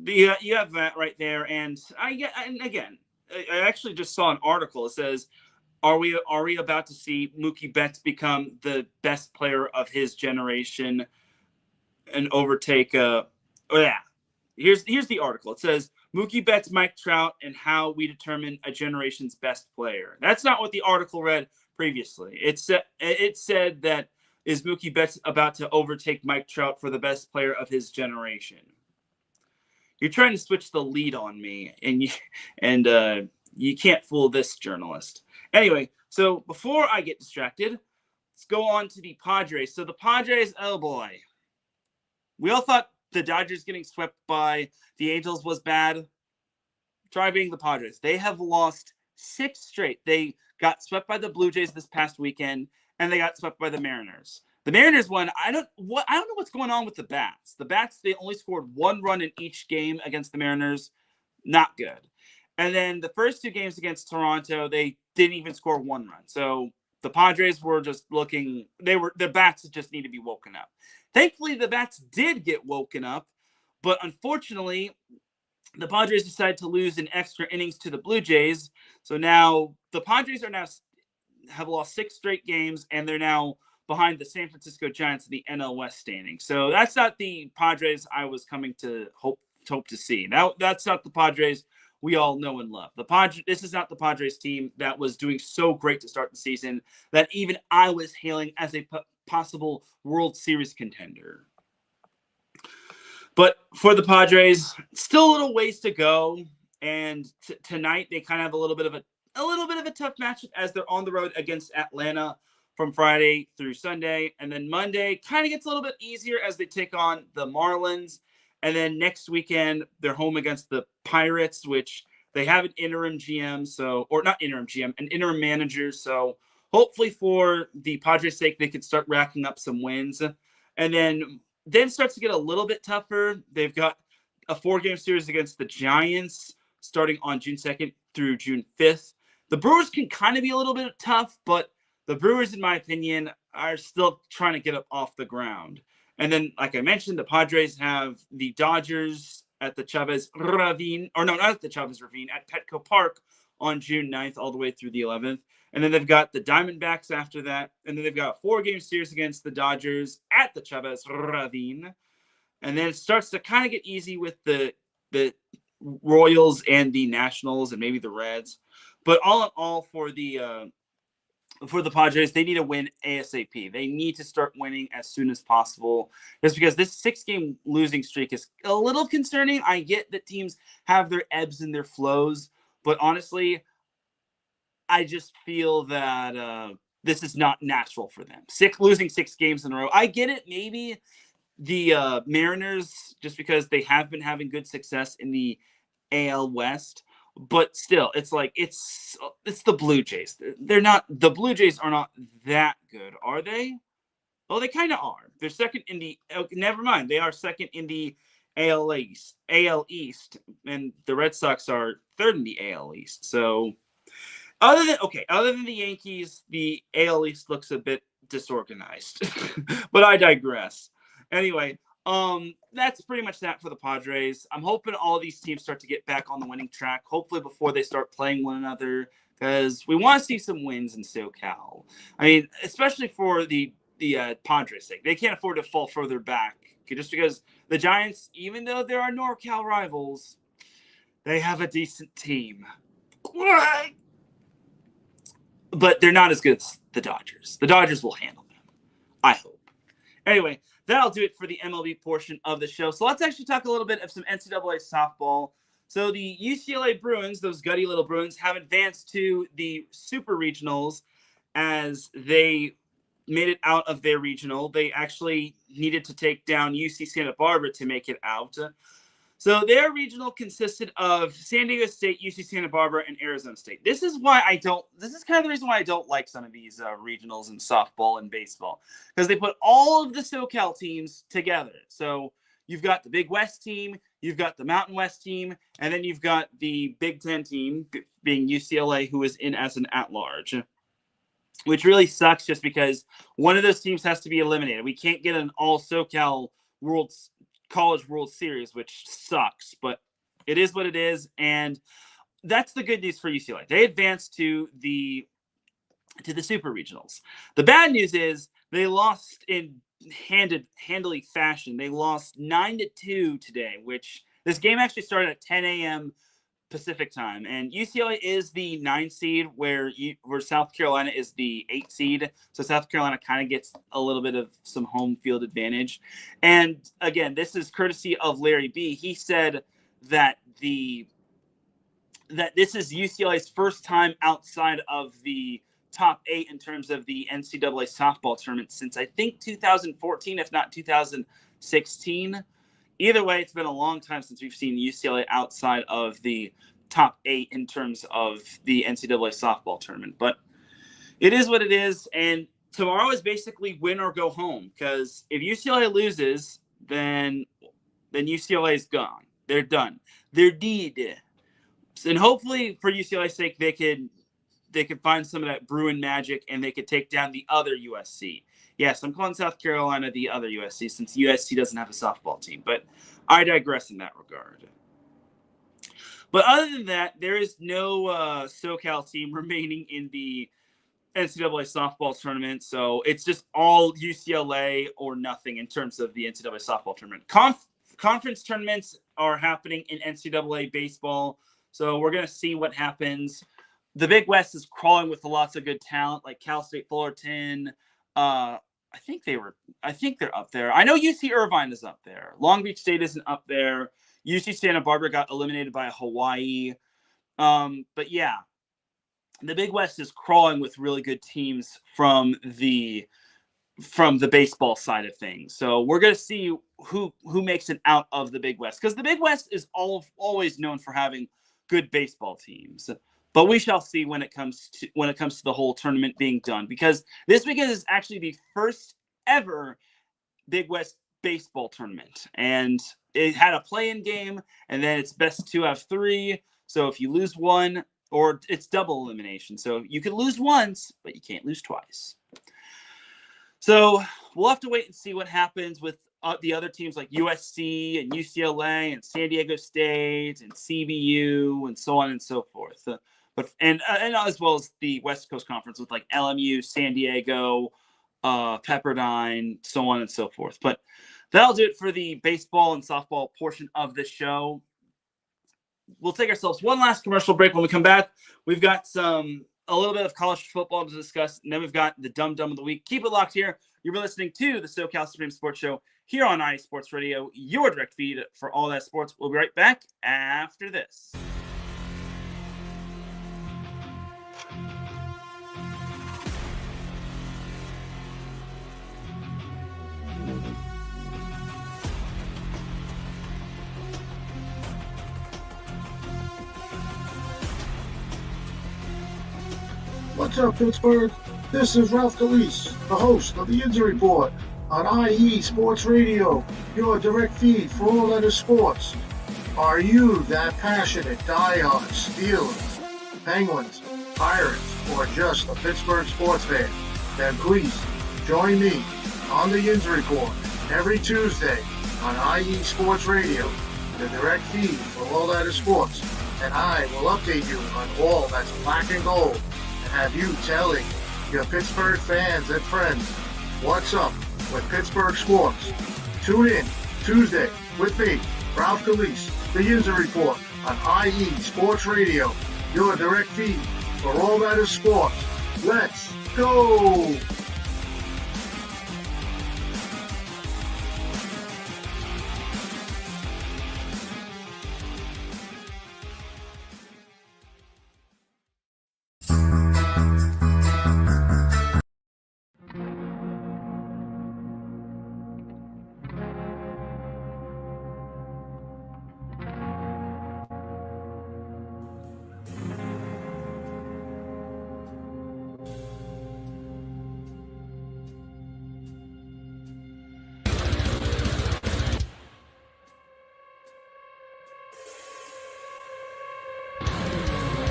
you have that right there. And again, I actually just saw an article. It says, Are we about to see Mookie Betts become the best player of his generation and overtake? Here's the article. It says Mookie Betts, Mike Trout, and how we determine a generation's best player. That's not what the article read previously. It said that is Mookie Betts about to overtake Mike Trout for the best player of his generation. You're trying to switch the lead on me, and you can't fool this journalist. Anyway, so before I get distracted, let's go on to the Padres. So the Padres, oh boy. We all thought the Dodgers getting swept by the Angels was bad. Try being the Padres. They have lost 6 straight. They got swept by the Blue Jays this past weekend, and they got swept by the Mariners. The Mariners won. I don't know what's going on with the Bats. The Bats, they only scored 1 run in each game against the Mariners. Not good. And then the first 2 games against Toronto, they didn't even score 1 run. So the Padres were just looking, the Bats just need to be woken up. Thankfully, the Bats did get woken up, but unfortunately, the Padres decided to lose in extra innings to the Blue Jays. So now the Padres have lost 6 straight games, and they're now behind the San Francisco Giants in the NL West standing. So that's not the Padres I was coming to hope to see. Now that's not the Padres we all know and love. This is not the Padres team that was doing so great to start the season that even I was hailing as a possible World Series contender. But for the Padres, still a little ways to go. And tonight they kind of have a little bit of a tough matchup as they're on the road against Atlanta from Friday through Sunday. And then Monday kind of gets a little bit easier as they take on the Marlins. And then next weekend, they're home against the Pirates, which they have an interim GM, an interim manager. So hopefully for the Padres' sake, they can start racking up some wins. And then it starts to get a little bit tougher. They've got a 4-game series against the Giants starting on June 2nd through June 5th. The Brewers can kind of be a little bit tough, but the Brewers, in my opinion, are still trying to get up off the ground. And then, like I mentioned, the Padres have the Dodgers at the Chavez Ravine, or no, not at the Chavez Ravine, at Petco Park on June 9th all the way through the 11th. And then they've got the Diamondbacks after that. And then they've got a 4-game series against the Dodgers at the Chavez Ravine. And then it starts to kind of get easy with the the Royals and the Nationals and maybe the Reds. But all in all, for the Padres, they need to win ASAP. They need to start winning as soon as possible, just because this 6-game losing streak is a little concerning. I get that teams have their ebbs and their flows, but honestly, I just feel that this is not natural for them. Losing 6 games in a row. I get it. Maybe the Mariners, just because they have been having good success in the AL West, but still, it's like it's the Blue Jays. The Blue Jays are not that good, are they? Oh, they kind of are. They're second in the. Never mind, they are second in the AL East. And the Red Sox are third in the AL East. So, other than the Yankees, the AL East looks a bit disorganized. But I digress. Anyway, that's pretty much that for the Padres. I'm hoping all these teams start to get back on the winning track, hopefully before they start playing one another, because we want to see some wins in SoCal. I mean, especially for the Padres' sake. They can't afford to fall further back, just because the Giants, even though they're our NorCal rivals, they have a decent team. But they're not as good as the Dodgers. The Dodgers will handle them, I hope. Anyway, that'll do it for the MLB portion of the show. So let's actually talk a little bit of some NCAA softball. So the UCLA Bruins, those gutty little Bruins, have advanced to the Super Regionals as they made it out of their regional. They actually needed to take down UC Santa Barbara to make it out. So their regional consisted of San Diego State, UC Santa Barbara, and Arizona State. This is kind of the reason why I don't like some of these regionals in softball and baseball, because they put all of the SoCal teams together. So you've got the Big West team, you've got the Mountain West team, and then you've got the Big Ten team, being UCLA, who is in as an at-large, which really sucks just because one of those teams has to be eliminated. We can't get an all SoCal College World Series, which sucks, but it is what it is, and that's the good news for UCLA. They advanced to the Super Regionals. The bad news is they lost in handily fashion. They lost 9-2 today, which this game actually started at 10 a.m. Pacific time, and UCLA is the 9 seed, where South Carolina is the 8 seed. So South Carolina kind of gets a little bit of some home field advantage. And again, this is courtesy of Larry B. He said that this is UCLA's first time outside of the top 8 in terms of the NCAA softball tournament since I think 2014, if not 2016. Either way, it's been a long time since we've seen UCLA outside of the top 8 in terms of the NCAA softball tournament. But it is what it is, and tomorrow is basically win or go home, because if UCLA loses, then UCLA is gone. They're done. They're dead. And hopefully, for UCLA's sake, they could find some of that Bruin magic, and they could take down the other USC. Yes, I'm calling South Carolina the other USC, since USC doesn't have a softball team, but I digress in that regard. But other than that, there is no SoCal team remaining in the NCAA softball tournament, so it's just all UCLA or nothing in terms of the NCAA softball tournament. Conference tournaments are happening in NCAA baseball, so we're going to see what happens. The Big West is crawling with lots of good talent, like Cal State Fullerton. I think they're up there. I know UC Irvine is up there. Long Beach State isn't up there. UC Santa Barbara got eliminated by Hawaii. But yeah, the Big West is crawling with really good teams from the baseball side of things. So we're going to see who makes it out of the Big West, because the Big West is always known for having good baseball teams. But we shall see when it comes to the whole tournament being done, because this weekend is actually the first ever Big West baseball tournament, and it had a play-in game, and then it's best 2 out of 3. So if you lose one, or it's double elimination, so you can lose once, but you can't lose twice. So we'll have to wait and see what happens with the other teams like USC and UCLA and San Diego State and CBU and so on and so forth. But as well as the West Coast Conference with like LMU, San Diego, Pepperdine, so on and so forth. But that'll do it for the baseball and softball portion of the show. we'll take ourselves one last commercial break. When we come back, we've got a little bit of college football to discuss, and then we've got the Dumb of the Week. Keep it locked here. You're listening to the SoCal Supreme Sports Show here on IE Sports Radio, your direct feed for all that sports. We'll be right back after this. What's up, Pittsburgh? This is Ralph Calise, the host of the Injury Report on IE Sports Radio, your direct feed for all that is sports. Are you that passionate diehard Steelers, Penguins, Pirates, or just a Pittsburgh sports fan? Then please join me on the Injury Report every Tuesday on IE Sports Radio, the direct feed for all that is sports, and I will update you on all that's black and gold, and have you telling your Pittsburgh fans and friends what's up with Pittsburgh sports. Tune in Tuesday with me, Ralph Calise, the Injury Report on IE Sports Radio, your direct feed for all that is sports. Let's go!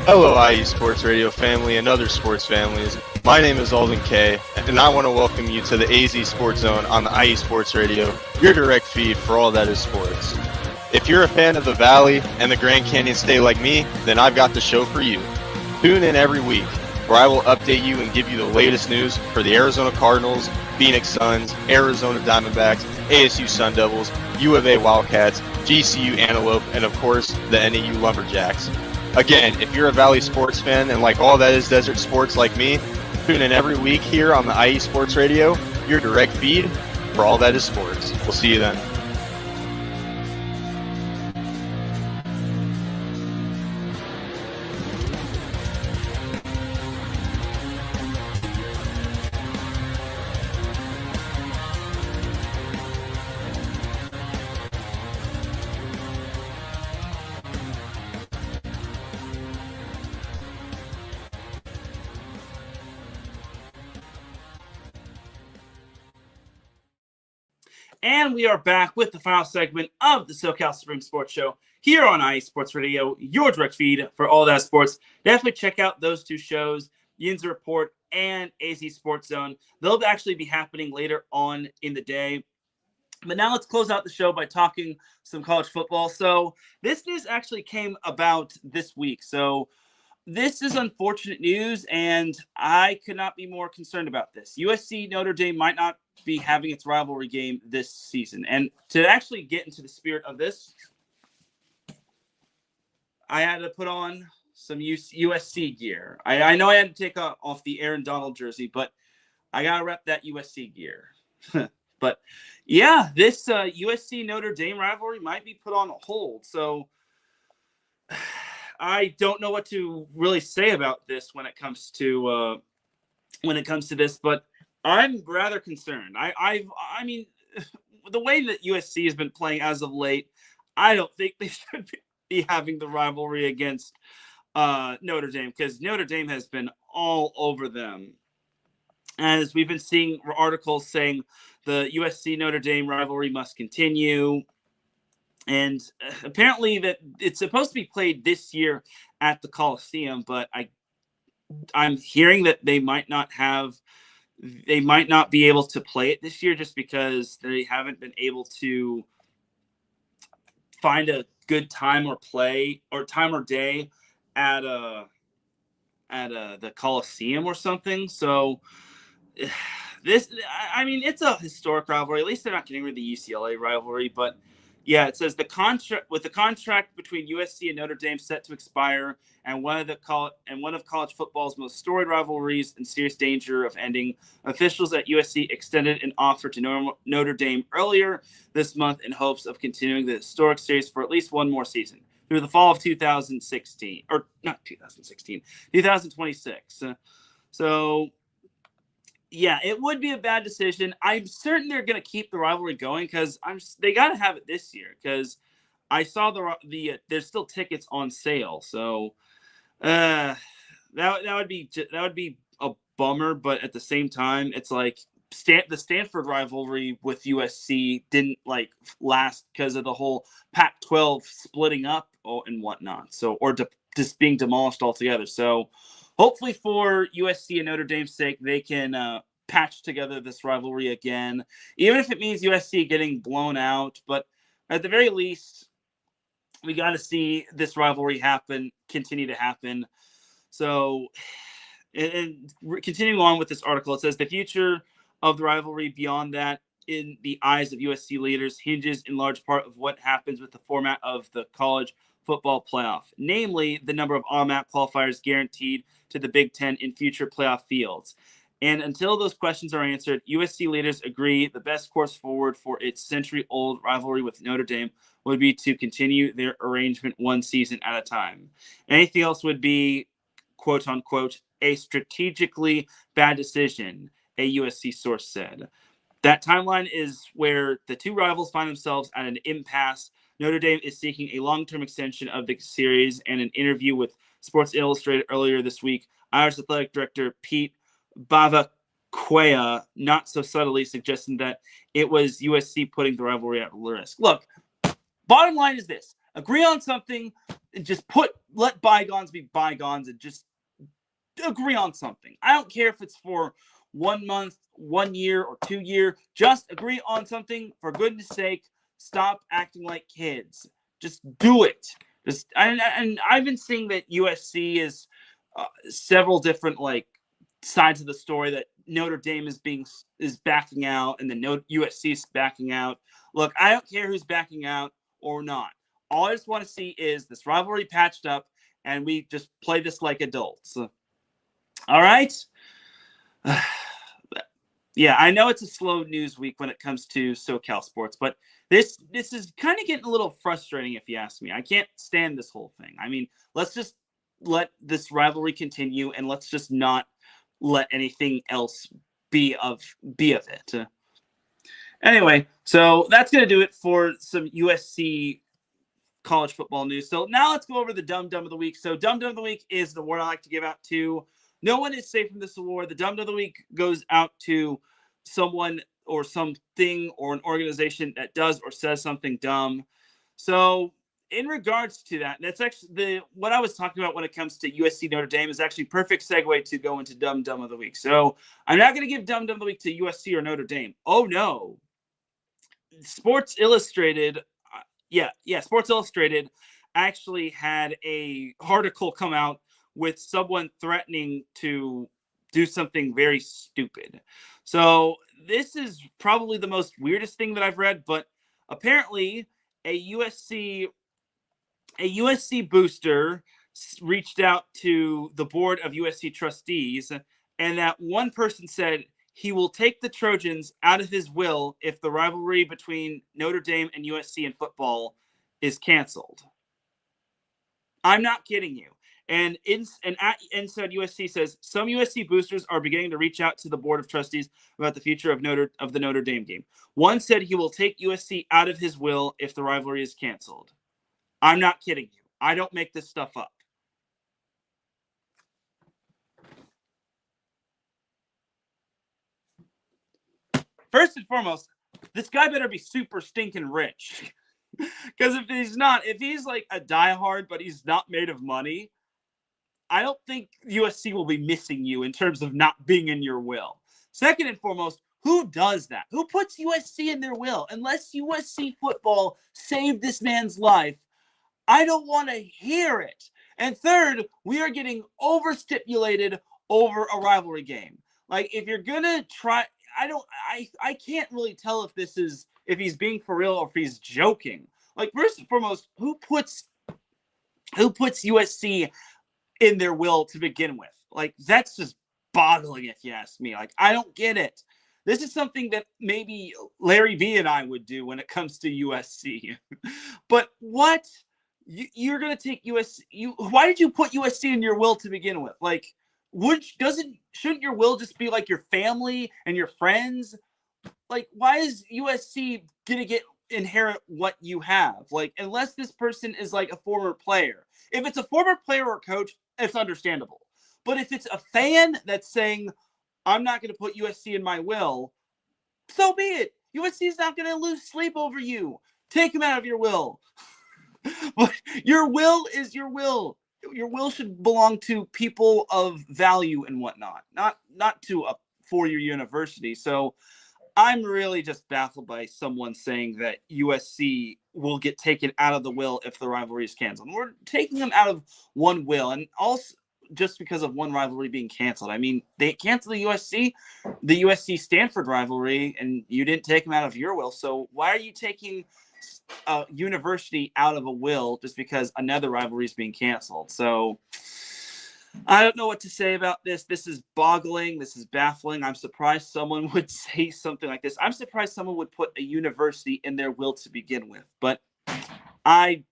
Hello, IE Sports Radio family and other sports families. My name is Alden Kay, and I want to welcome you to the AZ Sports Zone on the IE Sports Radio, your direct feed for all that is sports. If you're a fan of the Valley and the Grand Canyon State like me, then I've got the show for you. Tune in every week, where I will update you and give you the latest news for the Arizona Cardinals, Phoenix Suns, Arizona Diamondbacks, ASU Sun Devils, U of A Wildcats, GCU Antelope, and of course, the NAU Lumberjacks. Again, if you're a Valley sports fan and like all that is desert sports like me, tune in every week here on the IE Sports Radio, your direct feed for all that is sports. We'll see you then. And we are back with the final segment of the SoCal Supreme Sports Show here on IE Sports Radio, your direct feed for all that sports. Definitely check out those two shows, Yin's Report and AZ Sports Zone. They'll actually be happening later on in the day. But now let's close out the show by talking some college football. So this news actually came about this week. So this is unfortunate news, and I could not be more concerned about this. USC Notre Dame might not be having its rivalry game this season. And to actually get into the spirit of this, I had to put on some USC gear. I know I had to take off the Aaron Donald jersey, but I got to rep that USC gear. But yeah, this USC Notre Dame rivalry might be put on hold. So I don't know what to really say about this when it comes to this, but I'm rather concerned. I mean, the way that USC has been playing as of late, I don't think they should be having the rivalry against Notre Dame, because Notre Dame has been all over them. As we've been seeing articles saying the USC Notre Dame rivalry must continue. And apparently that it's supposed to be played this year at the Coliseum, but I'm hearing that they might not be able to play it this year just because they haven't been able to find a good time or day at the Coliseum or something. So it's a historic rivalry. At least they're not getting rid of the UCLA rivalry, but Yeah, it says the contract between USC and Notre Dame set to expire, and one of college football's most storied rivalries in serious danger of ending, officials at USC extended an offer to Notre Dame earlier this month in hopes of continuing the historic series for at least one more season through the fall of 2016, or not 2016, 2026. So. Yeah, it would be a bad decision. I'm certain they're going to keep the rivalry going because they got to have it this year because I saw there's still tickets on sale. So that would be a bummer, but at the same time, it's like the Stanford rivalry with USC didn't last because of the whole Pac-12 splitting up and whatnot. So just being demolished altogether. So hopefully for USC and Notre Dame's sake, they can patch together this rivalry again, even if it means USC getting blown out. But at the very least, we got to see this rivalry continue to happen. So, and continuing on with this article, it says the future of the rivalry beyond that, in the eyes of USC leaders, hinges in large part of what happens with the format of the college football playoff, namely the number of automatic qualifiers guaranteed to the Big Ten in future playoff fields. And until those questions are answered, USC leaders agree the best course forward for its century-old rivalry with Notre Dame would be to continue their arrangement one season at a time. Anything else would be, quote-unquote, a strategically bad decision, a USC source said. That timeline is where the two rivals find themselves at an impasse. Notre Dame is seeking a long-term extension of the series, and an interview with Sports Illustrated earlier this week, Irish athletic director Pete Bavaquea not so subtly suggesting that it was USC putting the rivalry at risk. Look, bottom line is this. Agree on something and just let bygones be bygones and just agree on something. I don't care if it's for 1 month, 1 year, or 2 year. Just agree on something. For goodness sake, stop acting like kids. Just do it. And I've been seeing that USC is several different sides of the story, that Notre Dame is backing out and then USC is backing out. Look, I don't care who's backing out or not. All I just want to see is this rivalry patched up and we just play this like adults. All right? Yeah, I know it's a slow news week when it comes to SoCal sports, but this is kind of getting a little frustrating if you ask me. I can't stand this whole thing. I mean, let's just let this rivalry continue and let's just not let anything else be of it. Anyway, so that's going to do it for some USC college football news. So now let's go over the Dum Dum of the Week. So Dum Dum of the Week is the award I like to give out to. No one is safe from this award. The Dum Dum of the Week goes out to someone or something or an organization that does or says something dumb. So in regards to that, that's actually what I was talking about when it comes to USC Notre Dame is actually perfect segue to go into Dum Dum of the Week. So I'm not going to give Dum Dum of the Week to USC or Notre Dame. Oh no. Sports Illustrated, Sports Illustrated actually had a article come out with someone threatening to do something very stupid. So this is probably the most weirdest thing that I've read, but apparently a USC booster reached out to the board of USC trustees, and that one person said he will take the Trojans out of his will if the rivalry between Notre Dame and USC in football is canceled. I'm not kidding you. And at Inside USC says some USC boosters are beginning to reach out to the board of trustees about the future of the Notre Dame game. One said he will take USC out of his will if the rivalry is canceled. I'm not kidding you. I don't make this stuff up. First and foremost, this guy better be super stinking rich. Because if he's like a diehard, but he's not made of money, I don't think USC will be missing you in terms of not being in your will. Second and foremost, who does that? Who puts USC in their will? Unless USC football saved this man's life, I don't want to hear it. And third, we are getting overstipulated over a rivalry game. Like, if you're going to try, I can't really tell if he's being for real or if he's joking. Like, first and foremost, who puts USC in their will to begin with? Like, that's just boggling, if you ask me. Like, I don't get it. This is something that maybe Larry B and I would do when it comes to USC. But what? You're going to take USC. Why did you put USC in your will to begin with? Like, shouldn't your will just be like your family and your friends? Like, why is USC going to inherit what you have? Like, unless this person is like a former player. If it's a former player or coach, it's understandable. But if it's a fan that's saying, I'm not going to put USC in my will, so be it. USC is not going to lose sleep over you. Take him out of your will. But your will is your will. Your will should belong to people of value and whatnot, not to a four-year university. So I'm really just baffled by someone saying that USC will get taken out of the will if the rivalry is canceled. We're taking them out of one will, and also just because of one rivalry being canceled. I mean, they canceled the USC-Stanford rivalry, and you didn't take them out of your will. So why are you taking a university out of a will just because another rivalry is being canceled? So I don't know what to say about this. This is boggling. This is baffling. I'm surprised someone would say something like this. I'm surprised someone would put a university in their will to begin with. But I'm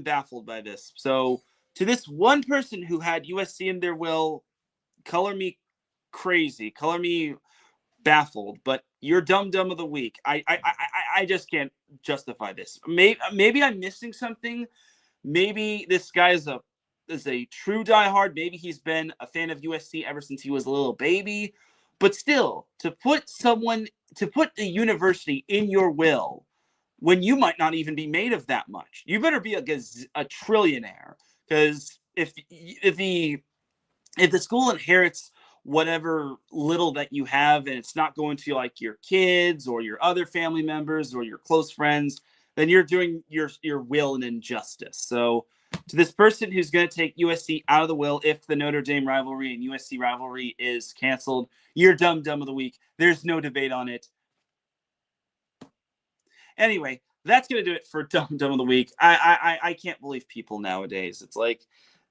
baffled by this. So to this one person who had USC in their will, color me crazy, color me baffled, but you're dumb of the week. I just can't justify this. Maybe I'm missing something. Maybe this guy is a true diehard. Maybe he's been a fan of USC ever since he was a little baby. But still, to put a university in your will when you might not even be made of that much, you better be a trillionaire. Because if the school inherits whatever little that you have, and it's not going to like your kids or your other family members or your close friends, then you're doing your will an injustice. So to this person who's going to take USC out of the will if the Notre Dame rivalry and USC rivalry is canceled, you're dumb of the week. There's no debate on it. Anyway, that's going to do it for dumb of the week. I can't believe people nowadays. It's like,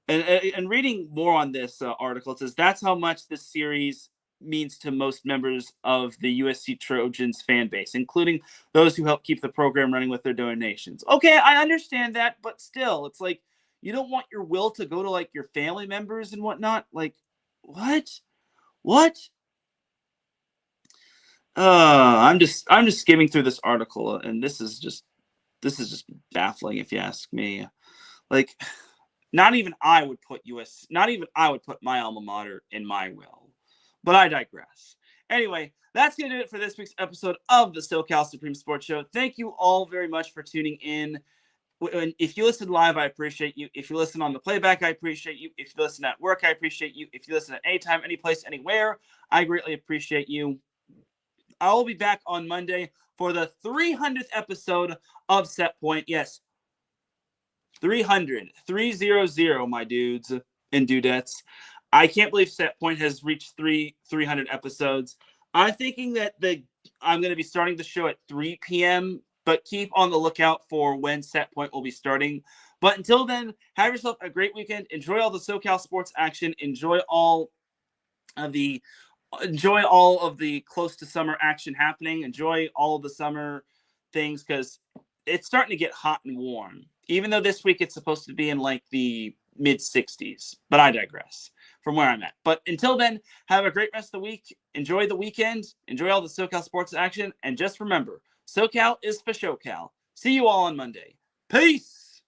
and reading more on this article, it says that's how much this series means to most members of the USC Trojans fan base, including those who help keep the program running with their donations. Okay, I understand that, but still, it's like, you don't want your will to go to like your family members and whatnot. Like, what? I'm just skimming through this article, and this is just baffling, if you ask me. Like, not even I would put my alma mater in my will. But I digress. Anyway, that's going to do it for this week's episode of the SoCal Supreme Sports Show. Thank you all very much for tuning in. If you listen live, I appreciate you. If you listen on the playback, I appreciate you. If you listen at work, I appreciate you. If you listen at any time, any place, anywhere, I greatly appreciate you. I will be back on Monday for the 300th episode of Set Point. Yes, 300, my dudes and dudettes. I can't believe Set Point has reached 300 episodes. I'm thinking that I'm going to be starting the show at 3 p.m., but keep on the lookout for when Set Point will be starting. But until then, have yourself a great weekend. Enjoy all the SoCal sports action. Enjoy all of the close to summer action happening. Enjoy all of the summer things, because it's starting to get hot and warm. Even though this week it's supposed to be in like the mid 60s, but I digress from where I'm at. But until then, have a great rest of the week. Enjoy the weekend. Enjoy all the SoCal sports action. And just remember, SoCal is for SoCal. See you all on Monday. Peace.